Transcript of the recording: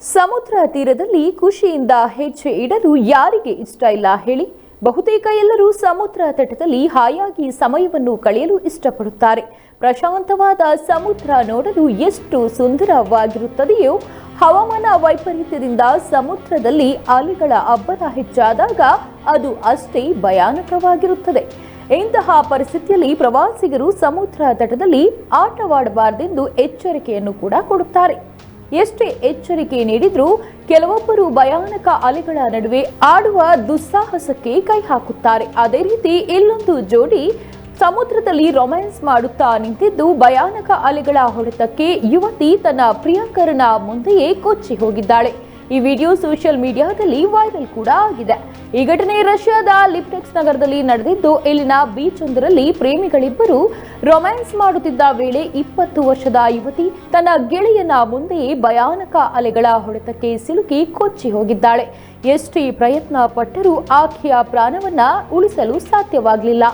ಸಮುದ್ರ ತೀರದಲ್ಲಿ ಖುಷಿಯಿಂದ ಹೆಜ್ಜೆ ಇಡಲು ಯಾರಿಗೆ ಇಷ್ಟ ಇಲ್ಲ ಹೇಳಿ. ಬಹುತೇಕ ಎಲ್ಲರೂ ಸಮುದ್ರ ತಟದಲ್ಲಿ ಹಾಯಾಗಿ ಸಮಯವನ್ನು ಕಳೆಯಲು ಇಷ್ಟಪಡುತ್ತಾರೆ. ಪ್ರಶಾಂತವಾದ ಸಮುದ್ರ ನೋಡಲು ಎಷ್ಟು ಸುಂದರವಾಗಿರುತ್ತದೆಯೋ, ಹವಾಮಾನ ವೈಪರೀತ್ಯದಿಂದ ಸಮುದ್ರದಲ್ಲಿ ಅಲೆಗಳ ಅಬ್ಬರ ಹೆಚ್ಚಾದಾಗ ಅದು ಅಷ್ಟೇ ಭಯಾನಕವಾಗಿರುತ್ತದೆ. ಇಂತಹ ಪರಿಸ್ಥಿತಿಯಲ್ಲಿ ಪ್ರವಾಸಿಗರು ಸಮುದ್ರ ತಟದಲ್ಲಿ ಆಟವಾಡಬಾರದೆಂದು ಎಚ್ಚರಿಕೆಯನ್ನು ಕೂಡ ಕೊಡುತ್ತಾರೆ. ಎಷ್ಟೇ ಎಚ್ಚರಿಕೆ ನೀಡಿದ್ರೂ ಕೆಲವೊಬ್ಬರು ಭಯಾನಕ ಅಲೆಗಳ ನಡುವೆ ಆಡುವ ದುಸ್ಸಾಹಸಕ್ಕೆ ಕೈ ಹಾಕುತ್ತಾರೆ. ಅದೇ ರೀತಿ ಇಲ್ಲೊಂದು ಜೋಡಿ ಸಮುದ್ರದಲ್ಲಿ ರೊಮ್ಯಾನ್ಸ್ ಮಾಡುತ್ತಾ ನಿಂತಿದ್ದು, ಭಯಾನಕ ಅಲೆಗಳ ಹೊಡೆತಕ್ಕೆ ಯುವತಿ ತನ್ನ ಪ್ರಿಯಕರನ ಮುಂದೆಯೇ ಕೊಚ್ಚಿ ಹೋಗಿದ್ದಾಳೆ. ಈ ವಿಡಿಯೋ ಸೋಷಿಯಲ್ ಮೀಡಿಯಾದಲ್ಲಿ ವೈರಲ್ ಕೂಡ ಆಗಿದೆ. ಈ ಘಟನೆ ರಷ್ಯಾದ ಲಿಪ್ಟೆಕ್ಸ್ ನಗರದಲ್ಲಿ ನಡೆದಿದ್ದು, ಇಲ್ಲಿನ ಬೀಚ್ ಒಂದರಲ್ಲಿ ಪ್ರೇಮಿಗಳಿಬ್ಬರು ರೊಮ್ಯಾನ್ಸ್ ಮಾಡುತ್ತಿದ್ದ ವೇಳೆ 20 ವರ್ಷದ ಯುವತಿ ತನ್ನ ಗೆಳೆಯನ ಮುಂದೆಯೇ ಭಯಾನಕ ಅಲೆಗಳ ಹೊಡೆತಕ್ಕೆ ಸಿಲುಕಿ ಕೊಚ್ಚಿ ಹೋಗಿದ್ದಾಳೆ. ಎಷ್ಟೇ ಪ್ರಯತ್ನ ಪಟ್ಟರೂ ಆಕೆಯ ಪ್ರಾಣವನ್ನ ಉಳಿಸಲು ಸಾಧ್ಯವಾಗಲಿಲ್ಲ.